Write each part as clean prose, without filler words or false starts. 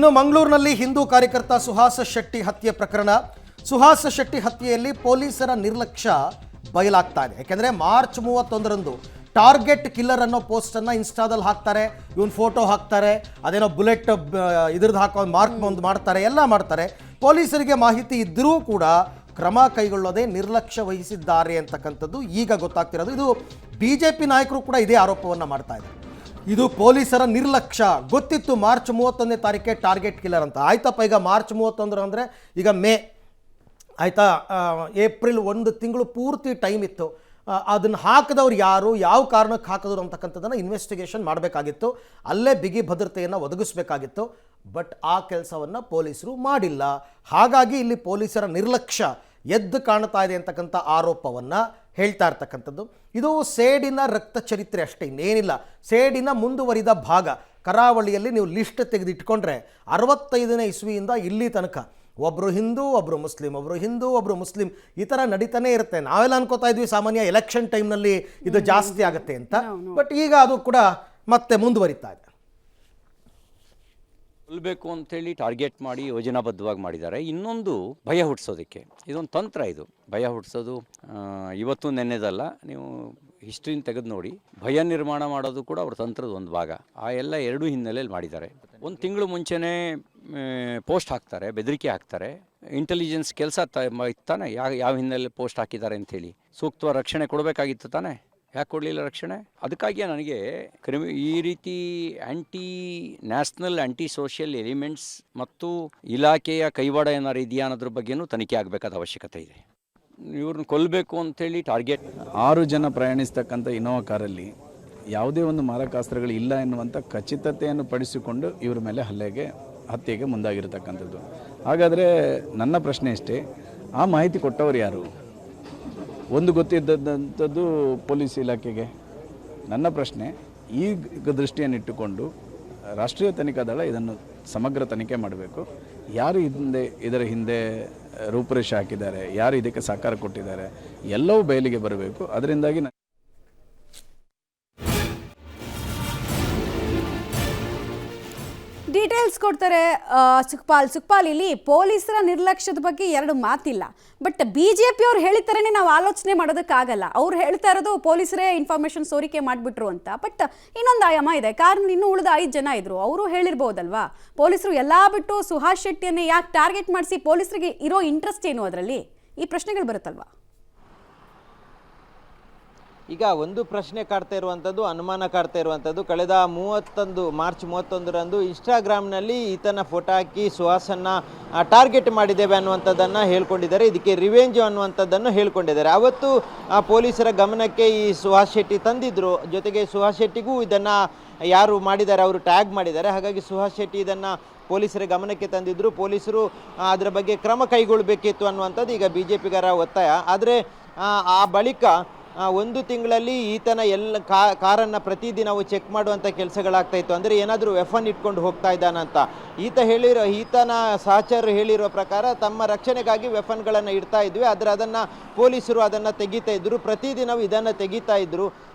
ಇನ್ನು ಮಂಗಳೂರಿನಲ್ಲಿ ಹಿಂದೂ ಕಾರ್ಯಕರ್ತ ಸುಹಾಸ ಶೆಟ್ಟಿ ಹತ್ಯೆ ಪ್ರಕರಣ. ಸುಹಾಸ ಶೆಟ್ಟಿ ಹತ್ಯೆಯಲ್ಲಿ ಪೊಲೀಸರ ನಿರ್ಲಕ್ಷ್ಯ ಬಯಲಾಗ್ತಾ ಇದೆ. ಯಾಕೆಂದರೆ ಮಾರ್ಚ್ 31ರಂದು ಟಾರ್ಗೆಟ್ ಕಿಲ್ಲರ್ ಅನ್ನೋ ಪೋಸ್ಟನ್ನು ಇನ್ಸ್ಟಾದಲ್ಲಿ ಹಾಕ್ತಾರೆ, ಇವನ್ ಫೋಟೋ ಹಾಕ್ತಾರೆ, ಅದೇನೋ ಬುಲೆಟ್ ಇದ್ರದ್ದು ಹಾಕೋ ಮಾರ್ಕ್ ಒಂದು ಮಾಡ್ತಾರೆ, ಎಲ್ಲ ಮಾಡ್ತಾರೆ. ಪೊಲೀಸರಿಗೆ ಮಾಹಿತಿ ಇದ್ದರೂ ಕೂಡ ಕ್ರಮ ಕೈಗೊಳ್ಳೋದೇ ನಿರ್ಲಕ್ಷ್ಯ ವಹಿಸಿದ್ದಾರೆ ಅಂತಕ್ಕಂಥದ್ದು ಈಗ ಗೊತ್ತಾಗ್ತಿರೋದು. ಇದು BJP ನಾಯಕರು ಕೂಡ ಇದೇ ಆರೋಪವನ್ನು ಮಾಡ್ತಾ ಇದ್ದಾರೆ. ಇದು ಪೊಲೀಸರ ನಿರ್ಲಕ್ಷ್ಯ. ಗೊತ್ತಿತ್ತು ಮಾರ್ಚ್ 31ನೇ ತಾರೀಕೆ ಟಾರ್ಗೆಟ್ ಕಿಲ್ಲರ್ ಅಂತ. ಆಯ್ತಪ್ಪ, ಈಗ ಮಾರ್ಚ್ 31 ಅಂದರೆ ಈಗ ಮೇ ಆಯಿತಾ, ಏಪ್ರಿಲ್ 1 ತಿಂಗಳು ಪೂರ್ತಿ ಟೈಮ್ ಇತ್ತು. ಅದನ್ನು ಹಾಕಿದವ್ರು ಯಾರು, ಯಾವ ಕಾರಣಕ್ಕೆ ಹಾಕಿದ್ರು ಅಂತಕ್ಕಂಥದ್ದನ್ನು ಇನ್ವೆಸ್ಟಿಗೇಷನ್ ಮಾಡಬೇಕಾಗಿತ್ತು, ಅಲ್ಲೇ ಬಿಗಿ ಭದ್ರತೆಯನ್ನು ಒದಗಿಸಬೇಕಾಗಿತ್ತು. ಬಟ್ ಆ ಕೆಲಸವನ್ನು ಪೊಲೀಸರು ಮಾಡಿಲ್ಲ. ಹಾಗಾಗಿ ಇಲ್ಲಿ ಪೊಲೀಸರ ನಿರ್ಲಕ್ಷ್ಯ ಎದ್ದು ಕಾಣ್ತಾ ಇದೆ ಅಂತಕ್ಕಂಥ ಆರೋಪವನ್ನು ಹೇಳ್ತಾ ಇರ್ತಕ್ಕಂಥದ್ದು. ಇದು ಸೇಡಿನ ರಕ್ತ ಚರಿತ್ರೆ ಅಷ್ಟೇ, ಇನ್ನೇನಿಲ್ಲ. ಸೇಡಿನ ಮುಂದುವರಿದ ಭಾಗ. ಕರಾವಳಿಯಲ್ಲಿ ನೀವು ಲಿಸ್ಟ್ ತೆಗೆದಿಟ್ಕೊಂಡ್ರೆ 65ನೇ ಇಸ್ವಿಯಿಂದ ಇಲ್ಲಿ ತನಕ ಒಬ್ಬರು ಹಿಂದೂ, ಒಬ್ಬರು ಮುಸ್ಲಿಂ, ಒಬ್ಬರು ಹಿಂದೂ, ಒಬ್ಬರು ಮುಸ್ಲಿಂ, ಈ ಥರ ನಡೀತಾನೆ ಇರುತ್ತೆ. ನಾವೆಲ್ಲ ಅನ್ಕೋತಾ ಇದ್ವಿ ಸಾಮಾನ್ಯ ಎಲೆಕ್ಷನ್ ಟೈಮ್ನಲ್ಲಿ ಇದು ಜಾಸ್ತಿ ಆಗುತ್ತೆ ಅಂತ. ಬಟ್ ಈಗ ಅದು ಕೂಡ ಮತ್ತೆ ಮುಂದುವರಿತಾ ಇದೆ. ಕೊಲ್ಲಬೇಕು ಅಂತೇಳಿ ಟಾರ್ಗೆಟ್ ಮಾಡಿ ಯೋಜನಾಬದ್ಧವಾಗಿ ಮಾಡಿದ್ದಾರೆ. ಇನ್ನೊಂದು ಭಯ ಹುಟ್ಟಿಸೋದಕ್ಕೆ ಇದೊಂದು ತಂತ್ರ. ಇದು ಭಯ ಹುಟ್ಟಿಸೋದು ಇವತ್ತು ನೆನ್ನೆದಲ್ಲ, ನೀವು ಹಿಸ್ಟ್ರಿನ ತೆಗೆದು ನೋಡಿ. ಭಯ ನಿರ್ಮಾಣ ಮಾಡೋದು ಕೂಡ ಅವ್ರ ತಂತ್ರದ ಒಂದು ಭಾಗ. ಆ ಎಲ್ಲ ಎರಡೂ ಹಿನ್ನೆಲೆಯಲ್ಲಿ ಮಾಡಿದ್ದಾರೆ. ಒಂದು ತಿಂಗಳು ಮುಂಚೆನೇ ಪೋಸ್ಟ್ ಹಾಕ್ತಾರೆ, ಬೆದರಿಕೆ ಹಾಕ್ತಾರೆ. ಇಂಟೆಲಿಜೆನ್ಸ್ ಕೆಲಸ ತಾನೆ ಯಾವ ಹಿನ್ನೆಲೆ ಪೋಸ್ಟ್ ಹಾಕಿದ್ದಾರೆ ಅಂಥೇಳಿ ಸೂಕ್ತ ರಕ್ಷಣೆ ಕೊಡಬೇಕಾಗಿತ್ತು ತಾನೆ, ಯಾಕೆ ಕೊಡಲಿಲ್ಲ ರಕ್ಷಣೆ? ಅದಕ್ಕಾಗಿಯೇ ನನಗೆ ಈ ರೀತಿ ಆ್ಯಂಟಿ ನ್ಯಾಷನಲ್ ಆ್ಯಂಟಿ ಸೋಷಿಯಲ್ ಎಲಿಮೆಂಟ್ಸ್ ಮತ್ತು ಇಲಾಖೆಯ ಕೈವಾಡ ಏನಾರು ಇದೆಯಾ ಅನ್ನೋದ್ರ ಬಗ್ಗೆನೂ ತನಿಖೆ ಆಗಬೇಕಾದ ಅವಶ್ಯಕತೆ ಇದೆ. ಇವ್ರನ್ನ ಕೊಲ್ಲಬೇಕು ಅಂತೇಳಿ ಟಾರ್ಗೆಟ್. 6 ಜನ ಪ್ರಯಾಣಿಸ್ತಕ್ಕಂಥ ಇನೋವಾ ಕಾರಲ್ಲಿ ಯಾವುದೇ ಒಂದು ಮಾರಕಾಸ್ತ್ರಗಳು ಇಲ್ಲ ಎನ್ನುವಂಥ ಖಚಿತತೆಯನ್ನು ಪಡಿಸಿಕೊಂಡು ಇವ್ರ ಮೇಲೆ ಹತ್ಯೆಗೆ ಮುಂದಾಗಿರ್ತಕ್ಕಂಥದ್ದು. ಹಾಗಾದರೆ ನನ್ನ ಪ್ರಶ್ನೆ ಇಷ್ಟೇ, ಆ ಮಾಹಿತಿ ಕೊಟ್ಟವರು ಯಾರು? ಒಂದು ಗೊತ್ತಿದ್ದಂಥದ್ದು ಪೊಲೀಸ್ ಇಲಾಖೆಗೆ. ನನ್ನ ಪ್ರಶ್ನೆ, ಈ ದೃಷ್ಟಿಯನ್ನಿಟ್ಟುಕೊಂಡು ರಾಷ್ಟ್ರೀಯ ತನಿಖಾ ದಳ ಇದನ್ನು ಸಮಗ್ರ ತನಿಖೆ ಮಾಡಬೇಕು. ಯಾರು ಇದರ ಹಿಂದೆ ರೂಪುರೇಷೆ ಹಾಕಿದ್ದಾರೆ, ಯಾರು ಇದಕ್ಕೆ ಸಹಕಾರ ಕೊಟ್ಟಿದ್ದಾರೆ, ಎಲ್ಲವೂ ಬಯಲಿಗೆ ಬರಬೇಕು. ಅದರಿಂದಾಗಿ ಡೀಟೇಲ್ಸ್ ಕೊಡ್ತಾರೆ ಸುಖಪಾಲ್. ಇಲ್ಲಿ ಪೊಲೀಸರ ನಿರ್ಲಕ್ಷ್ಯದ ಬಗ್ಗೆ ಎರಡು ಮಾತಿಲ್ಲ. ಬಟ್ BJP ಅವ್ರು ಹೇಳಿತಾರೇ ನಾವು ಆಲೋಚನೆ ಮಾಡೋದಕ್ಕಾಗಲ್ಲ. ಅವ್ರು ಹೇಳ್ತಾ ಇರೋದು ಪೊಲೀಸರೇ ಇನ್ಫಾರ್ಮೇಷನ್ ಸೋರಿಕೆ ಮಾಡಿಬಿಟ್ರು ಅಂತ. ಬಟ್ ಇನ್ನೊಂದು ಆಯಾಮ ಇದೆ. ಕಾರಣ ಇನ್ನೂ ಉಳಿದ 5 ಜನ ಇದ್ರು, ಅವರು ಹೇಳಿರ್ಬೋದಲ್ವಾ, ಪೊಲೀಸರು ಎಲ್ಲ ಬಿಟ್ಟು ಸುಹಾಸ್ ಶೆಟ್ಟಿಯನ್ನೇ ಯಾಕೆ ಟಾರ್ಗೆಟ್ ಮಾಡಿಸಿ, ಪೊಲೀಸರಿಗೆ ಇರೋ ಇಂಟ್ರೆಸ್ಟ್ ಏನು ಅದರಲ್ಲಿ? ಈ ಪ್ರಶ್ನೆಗಳು ಬರುತ್ತಲ್ವಾ? ಈಗ ಒಂದು ಪ್ರಶ್ನೆ ಕಾಡ್ತಾ ಇರುವಂಥದ್ದು, ಅನುಮಾನ ಕಾಡ್ತಾ ಇರುವಂಥದ್ದು, ಕಳೆದ ಮಾರ್ಚ್ 31ರಂದು ಇನ್ಸ್ಟಾಗ್ರಾಮ್ನಲ್ಲಿ ಈತನ ಫೋಟೋ ಹಾಕಿ ಸುಹಾಸನ್ನು ಟಾರ್ಗೆಟ್ ಮಾಡಿದ್ದೇವೆ ಅನ್ನುವಂಥದ್ದನ್ನು ಹೇಳ್ಕೊಂಡಿದ್ದಾರೆ. ಇದಕ್ಕೆ ರಿವೆಂಜ್ ಅನ್ನುವಂಥದ್ದನ್ನು ಹೇಳ್ಕೊಂಡಿದ್ದಾರೆ. ಅವತ್ತು ಪೊಲೀಸರ ಗಮನಕ್ಕೆ ಈ ಸುಹಾಸ್ ಶೆಟ್ಟಿ ತಂದಿದ್ದರು. ಜೊತೆಗೆ ಸುಹಾಸ್ ಶೆಟ್ಟಿಗೂ ಇದನ್ನು ಯಾರು ಮಾಡಿದ್ದಾರೆ ಅವರು ಟ್ಯಾಗ್ ಮಾಡಿದ್ದಾರೆ. ಹಾಗಾಗಿ ಸುಹಾಸ್ ಶೆಟ್ಟಿ ಇದನ್ನು ಪೊಲೀಸರ ಗಮನಕ್ಕೆ ತಂದಿದ್ದರು. ಪೊಲೀಸರು ಅದರ ಬಗ್ಗೆ ಕ್ರಮ ಕೈಗೊಳ್ಳಬೇಕಿತ್ತು ಅನ್ನುವಂಥದ್ದು ಈಗ BJPಗರ ಒತ್ತಾಯ. ಆದರೆ ಆ ಬಳಿಕ 1 ತಿಂಗಳಲ್ಲಿ ಈತನ ಎಲ್ಲ ಕಾರನ್ನು ಪ್ರತಿದಿನವೂ ಚೆಕ್ ಮಾಡುವಂಥ ಕೆಲಸಗಳಾಗ್ತಾಯಿತ್ತು. ಅಂದರೆ ಏನಾದರೂ ವೆಫನ್ ಇಟ್ಕೊಂಡು ಹೋಗ್ತಾ ಇದ್ದಾನಂತ ಈತನ ಸಹಚರರು ಹೇಳಿರೋ ಪ್ರಕಾರ ತಮ್ಮ ರಕ್ಷಣೆಗಾಗಿ ವೆಫನ್ಗಳನ್ನು ಇಡ್ತಾ ಇದ್ವಿ. ಆದರೆ ಅದನ್ನು ಪೊಲೀಸರು ಅದನ್ನು ತೆಗಿತಾ ಇದ್ದರು. ಪ್ರತಿದಿನವೂ ಇದನ್ನು ತೆಗಿತಾ ಇದ್ದರು.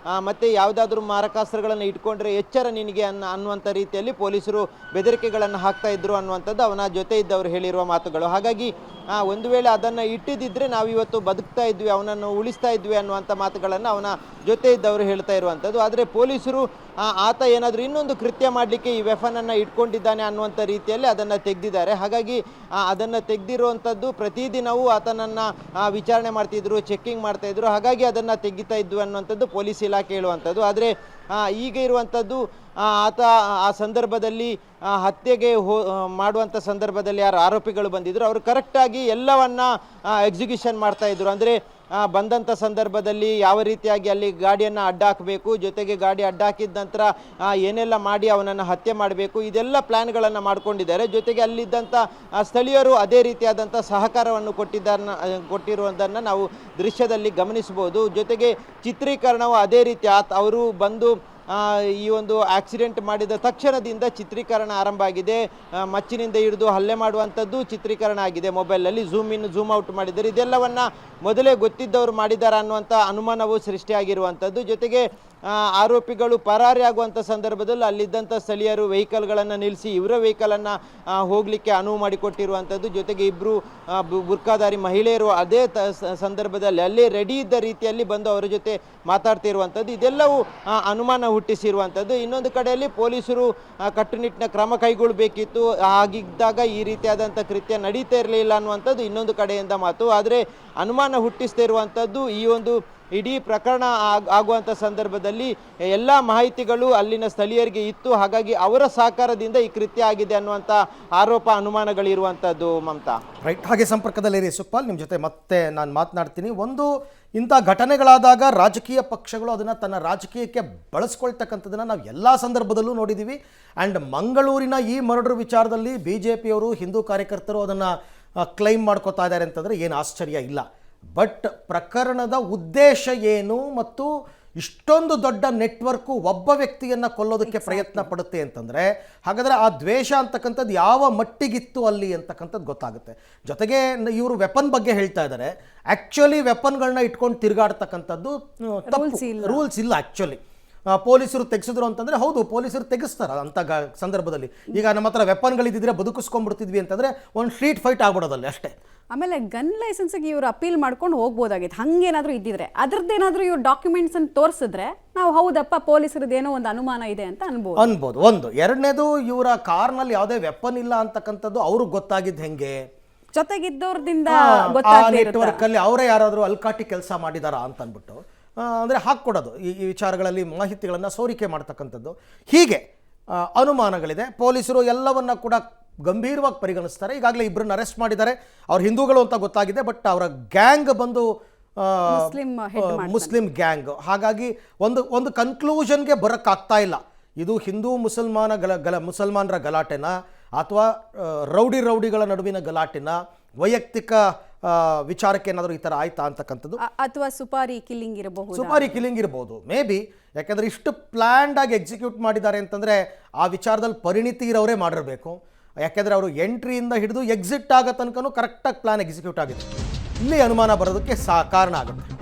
ಮತ್ತು ಯಾವುದಾದ್ರೂ ಮಾರಕಾಸ್ತ್ರಗಳನ್ನು ಇಟ್ಕೊಂಡ್ರೆ ಎಚ್ಚರ ನಿನಗೆ ಅನ್ನುವಂಥ ರೀತಿಯಲ್ಲಿ ಪೊಲೀಸರು ಬೆದರಿಕೆಗಳನ್ನು ಹಾಕ್ತಾ ಇದ್ರು ಅನ್ನುವಂಥದ್ದು ಅವನ ಜೊತೆ ಇದ್ದವರು ಹೇಳಿರುವ ಮಾತುಗಳು. ಹಾಗಾಗಿ ಒಂದು ವೇಳೆ ಅದನ್ನು ಇಟ್ಟಿದ್ದರೆ ನಾವಿವತ್ತು ಬದುಕ್ತಾ ಇದ್ವಿ, ಅವನನ್ನು ಉಳಿಸ್ತಾ ಇದ್ವಿ ಅನ್ನುವಂಥ ಮಾತುಗಳನ್ನು ಅವನ ಜೊತೆ ಇದ್ದವರು ಹೇಳ್ತಾ ಇರುವಂಥದ್ದು. ಆದರೆ ಪೊಲೀಸರು ಆತ ಏನಾದರೂ ಇನ್ನೊಂದು ಕೃತ್ಯ ಮಾಡಲಿಕ್ಕೆ ಈ ವೆಫನನ್ನು ಇಟ್ಕೊಂಡಿದ್ದಾನೆ ಅನ್ನುವಂಥ ರೀತಿಯಲ್ಲಿ ಅದನ್ನು ತೆಗೆದಿದ್ದಾರೆ. ಹಾಗಾಗಿ ಅದನ್ನು ತೆಗೆದಿರುವಂಥದ್ದು ಪ್ರತಿದಿನವೂ ಆತನನ್ನು ವಿಚಾರಣೆ ಮಾಡ್ತಿದ್ರು, ಚೆಕ್ಕಿಂಗ್ ಮಾಡ್ತಾಯಿದ್ರು. ಹಾಗಾಗಿ ಅದನ್ನು ತೆಗಿತಾ ಇದ್ವು ಅನ್ನುವಂಥದ್ದು ಪೊಲೀಸ್ ಇಲಾಖೆ ಹೇಳುವಂಥದ್ದು. ಆದರೆ ಈಗ ಇರುವಂಥದ್ದು ಆತ ಆ ಸಂದರ್ಭದಲ್ಲಿ ಹತ್ಯೆಗೆ ಮಾಡುವಂಥ ಸಂದರ್ಭದಲ್ಲಿ ಯಾರು ಆರೋಪಿಗಳು ಬಂದಿದ್ರು ಅವರು ಕರೆಕ್ಟಾಗಿ ಎಲ್ಲವನ್ನ ಎಕ್ಸಿಕ್ಯೂಷನ್ ಮಾಡ್ತಾಯಿದ್ರು. ಅಂದರೆ ಬಂದಂಥ ಸಂದರ್ಭದಲ್ಲಿ ಯಾವ ರೀತಿಯಾಗಿ ಅಲ್ಲಿ ಗಾಡಿಯನ್ನು ಅಡ್ಡ ಹಾಕಬೇಕು, ಜೊತೆಗೆ ಗಾಡಿ ಅಡ್ಡ ಹಾಕಿದ ನಂತರ ಏನೆಲ್ಲ ಮಾಡಿ ಅವನನ್ನು ಹತ್ಯೆ ಮಾಡಬೇಕು, ಇದೆಲ್ಲ ಪ್ಲ್ಯಾನ್ಗಳನ್ನು ಮಾಡ್ಕೊಂಡಿದ್ದಾರೆ. ಜೊತೆಗೆ ಅಲ್ಲಿದ್ದಂಥ ಸ್ಥಳೀಯರು ಅದೇ ರೀತಿಯಾದಂಥ ಸಹಕಾರವನ್ನು ಕೊಟ್ಟಿರುವುದನ್ನು ನಾವು ದೃಶ್ಯದಲ್ಲಿ ಗಮನಿಸ್ಬೋದು. ಜೊತೆಗೆ ಚಿತ್ರೀಕರಣವು ಅದೇ ರೀತಿ ಅವರು ಬಂದು ಈ ಒಂದು ಆಕ್ಸಿಡೆಂಟ್ ಮಾಡಿದ ತಕ್ಷಣದಿಂದ ಚಿತ್ರೀಕರಣ ಆರಂಭ ಆಗಿದೆ. ಮಚ್ಚಿನಿಂದ ಹಿಡಿದು ಹಲ್ಲೆ ಮಾಡುವಂಥದ್ದು ಚಿತ್ರೀಕರಣ ಆಗಿದೆ. ಮೊಬೈಲಲ್ಲಿ ಝೂಮ್ ಇನ್ ಝೂಮ್ ಔಟ್ ಮಾಡಿದ್ದಾರೆ. ಇದೆಲ್ಲವನ್ನು ಮೊದಲೇ ಗೊತ್ತಿದ್ದವರು ಮಾಡಿದ್ದಾರೆ ಅನ್ನುವಂಥ ಅನುಮಾನವು ಸೃಷ್ಟಿಯಾಗಿರುವಂಥದ್ದು. ಜೊತೆಗೆ ಆರೋಪಿಗಳು ಪರಾರಿಯಾಗುವಂಥ ಸಂದರ್ಭದಲ್ಲಿ ಅಲ್ಲಿದ್ದಂಥ ಸ್ಥಳೀಯರು ವೆಹಿಕಲ್ಗಳನ್ನು ನಿಲ್ಲಿಸಿ ಇವರ ವೆಹಿಕಲನ್ನು ಹೋಗಲಿಕ್ಕೆ ಅನುವು ಮಾಡಿಕೊಟ್ಟಿರುವಂಥದ್ದು. ಜೊತೆಗೆ ಇಬ್ಬರು ಬುರ್ಕಾಧಾರಿ ಮಹಿಳೆಯರು ಅದೇ ಸಂದರ್ಭದಲ್ಲಿ ಅಲ್ಲೇ ರೆಡಿ ಇದ್ದ ರೀತಿಯಲ್ಲಿ ಬಂದು ಅವರ ಜೊತೆ ಮಾತಾಡ್ತಿರುವಂಥದ್ದು. ಇದೆಲ್ಲವೂ ಅನುಮಾನ ಹುಟ್ಟಿಸಿರುವಂಥದ್ದು. ಇನ್ನೊಂದು ಕಡೆಯಲ್ಲಿ ಪೊಲೀಸರು ಕಟ್ಟುನಿಟ್ಟಿನ ಕ್ರಮ ಕೈಗೊಳ್ಳಬೇಕಿತ್ತು, ಹಾಗಿದ್ದಾಗ ಈ ರೀತಿಯಾದಂಥ ಕೃತ್ಯ ನಡೀತಾ ಇರಲಿಲ್ಲ ಅನ್ನುವಂಥದ್ದು ಇನ್ನೊಂದು ಕಡೆಯಿಂದ ಮಾತು. ಆದರೆ ಅನುಮಾನ ಹುಟ್ಟಿಸ್ತಾ ಇರುವಂಥದ್ದು ಈ ಒಂದು ಇಡೀ ಪ್ರಕರಣ ಆಗುವಂಥ ಸಂದರ್ಭದಲ್ಲಿ ಎಲ್ಲ ಮಾಹಿತಿಗಳು ಅಲ್ಲಿನ ಸ್ಥಳೀಯರಿಗೆ ಇತ್ತು, ಹಾಗಾಗಿ ಅವರ ಸಹಕಾರದಿಂದ ಈ ಕೃತ್ಯ ಆಗಿದೆ ಅನ್ನುವಂಥ ಆರೋಪ ಅನುಮಾನಗಳಿರುವಂಥದ್ದು. ಮಮತಾ, ರೈಟ್, ಹಾಗೆ ಸಂಪರ್ಕದಲ್ಲಿರಿ ಸುಕ್ಪಾಲ್, ನಿಮ್ಮ ಜೊತೆ ಮತ್ತೆ ನಾನು ಮಾತನಾಡ್ತೀನಿ. ಒಂದು ಇಂಥ ಘಟನೆಗಳಾದಾಗ ರಾಜಕೀಯ ಪಕ್ಷಗಳು ಅದನ್ನು ತನ್ನ ರಾಜಕೀಯಕ್ಕೆ ಬಳಸ್ಕೊಳ್ತಕ್ಕಂಥದ್ದನ್ನು ನಾವು ಎಲ್ಲ ಸಂದರ್ಭದಲ್ಲೂ ನೋಡಿದ್ದೀವಿ. ಆ್ಯಂಡ್ ಮಂಗಳೂರಿನ ಈ ಮರ್ಡರ್ ವಿಚಾರದಲ್ಲಿ BJPಯವರು ಹಿಂದೂ ಕಾರ್ಯಕರ್ತರು ಅದನ್ನು ಕ್ಲೈಮ್ ಮಾಡ್ಕೋತಾ ಇದ್ದಾರೆ ಅಂತಂದರೆ ಏನು ಆಶ್ಚರ್ಯ ಇಲ್ಲ. ಬಟ್ ಪ್ರಕರಣದ ಉದ್ದೇಶ ಏನು ಮತ್ತು ಇಷ್ಟೊಂದು ದೊಡ್ಡ ನೆಟ್ವರ್ಕು ಒಬ್ಬ ವ್ಯಕ್ತಿಯನ್ನು ಕೊಲ್ಲೋದಕ್ಕೆ ಪ್ರಯತ್ನ ಪಡುತ್ತೆ ಅಂತಂದರೆ ಹಾಗಾದರೆ ಆ ದ್ವೇಷ ಅಂತಕ್ಕಂಥದ್ದು ಯಾವ ಮಟ್ಟಿಗಿತ್ತು ಅಲ್ಲಿ ಅಂತಕ್ಕಂಥದ್ದು ಗೊತ್ತಾಗುತ್ತೆ. ಜೊತೆಗೆ ಇವರು ವೆಪನ್ ಬಗ್ಗೆ ಹೇಳ್ತಾ ಇದ್ದಾರೆ. ಆ್ಯಕ್ಚುಲಿ ವೆಪನ್ಗಳನ್ನ ಇಟ್ಕೊಂಡು ತಿರುಗಾಡ್ತಕ್ಕಂಥದ್ದು ರೂಲ್ಸ್ ಇಲ್ಲ. ಆ್ಯಕ್ಚುಲಿ ಪೊಲೀಸರು ತೆಗೆಸಿದ್ರು ಅಂತಂದರೆ ಹೌದು, ಪೊಲೀಸರು ತೆಗೆಸ್ತಾರೆ ಅಂಥ ಸಂದರ್ಭದಲ್ಲಿ. ಈಗ ನಮ್ಮ ಹತ್ರ ವೆಪನ್ಗಳಿದ್ದಿದ್ರೆ ಬದುಕಿಸ್ಕೊಂಡ್ಬಿಡ್ತಿದ್ವಿ ಅಂತಂದರೆ ಒಂದು ಸ್ಟ್ರೀಟ್ ಫೈಟ್ ಆಗ್ಬಿಡೋದಲ್ಲಿ ಅಷ್ಟೇ. ಆಮೇಲೆ ಗನ್ ಲೈಸೆನ್ಸ್ಗೆ ಇವರು ಅಪೀಲ್ ಮಾಡ್ಕೊಂಡು ಹೋಗ್ಬೋದಾಗಿತ್ತು. ಹಂಗೇನಾದರೂ ಇದ್ದಿದ್ರೆ ಅದರದ್ದೇನಾದರೂ ಇವ್ರು ಡಾಕ್ಯುಮೆಂಟ್ಸನ್ನು ತೋರಿಸಿದ್ರೆ ನಾವು ಹೌದಪ್ಪ ಪೊಲೀಸರದ್ದೇನೋ ಒಂದು ಅನುಮಾನ ಇದೆ ಅಂತ ಅನ್ಬೋದು. ಒಂದು ಎರಡನೇದು, ಇವರ ಕಾರ್ನಲ್ಲಿ ಯಾವುದೇ ವೆಪನ್ ಇಲ್ಲ ಅಂತಕ್ಕಂಥದ್ದು ಅವ್ರಿಗೆ ಗೊತ್ತಾಗಿದ್ದು ಹೆಂಗೆ? ಜೊತೆಗಿದ್ದವ್ರದಿಂದ ನೆಟ್ವರ್ಕ್ ಅಲ್ಲಿ ಅವರೇ ಯಾರಾದರೂ ಅಲ್ಕಾಟಿ ಕೆಲಸ ಮಾಡಿದಾರಾ ಅಂತ ಅಂದ್ಬಿಟ್ಟು ಅಂದರೆ ಹಾಕ್ಕೊಡೋದು, ಈ ವಿಚಾರಗಳಲ್ಲಿ ಮಾಹಿತಿಗಳನ್ನು ಸೋರಿಕೆ ಮಾಡ್ತಕ್ಕಂಥದ್ದು. ಹೀಗೆ ಅನುಮಾನಗಳಿದೆ. ಪೊಲೀಸರು ಎಲ್ಲವನ್ನ ಕೂಡ ಗಂಭೀರವಾಗಿ ಪರಿಗಣಿಸ್ತಾರೆ. ಈಗಾಗಲೇ ಇಬ್ಬರನ್ನ ಅರೆಸ್ಟ್ ಮಾಡಿದ್ದಾರೆ. ಅವ್ರು ಹಿಂದೂಗಳು ಅಂತ ಗೊತ್ತಾಗಿದೆ, ಬಟ್ ಅವರ ಗ್ಯಾಂಗ್ ಬಂದು ಮುಸ್ಲಿಂ ಗ್ಯಾಂಗ್. ಹಾಗಾಗಿ ಒಂದು ಕನ್ಕ್ಲೂಷನ್ಗೆ ಬರೋಕ್ಕಾಗ್ತಾ ಇಲ್ಲ. ಇದು ಹಿಂದೂ ಮುಸಲ್ಮಾನರ ಗಲಾಟೆನ ಅಥವಾ ರೌಡಿಗಳ ನಡುವಿನ ಗಲಾಟೆನ, ವೈಯಕ್ತಿಕ ವಿಚಾರಕ್ಕೆ ಏನಾದರೂ ಈ ಥರ ಆಯ್ತಾ ಅಂತಕ್ಕಂಥದ್ದು, ಅಥವಾ ಸುಪಾರಿ ಕಿಲ್ಲಿಂಗ್ ಇರ್ಬೋದು ಮೇ ಬಿ. ಯಾಕೆಂದರೆ ಇಷ್ಟು ಪ್ಲ್ಯಾಂಡ್ ಆಗಿ ಎಕ್ಸಿಕ್ಯೂಟ್ ಮಾಡಿದ್ದಾರೆ ಅಂತಂದರೆ ಆ ವಿಚಾರದಲ್ಲಿ ಪರಿಣಿತಿ ಇರೋರೇ ಮಾಡಿರಬೇಕು. ಯಾಕೆಂದರೆ ಅವರು ಎಂಟ್ರಿಯಿಂದ ಹಿಡಿದು ಎಕ್ಸಿಟ್ ಆಗೋ ತನಕನೂ ಕರೆಕ್ಟಾಗಿ ಪ್ಲಾನ್ ಎಕ್ಸಿಕ್ಯೂಟ್ ಆಗಿದೆ. ಇಲ್ಲಿ ಅನುಮಾನ ಬರೋದಕ್ಕೆ ಕಾರಣ ಆಗುತ್ತೆ.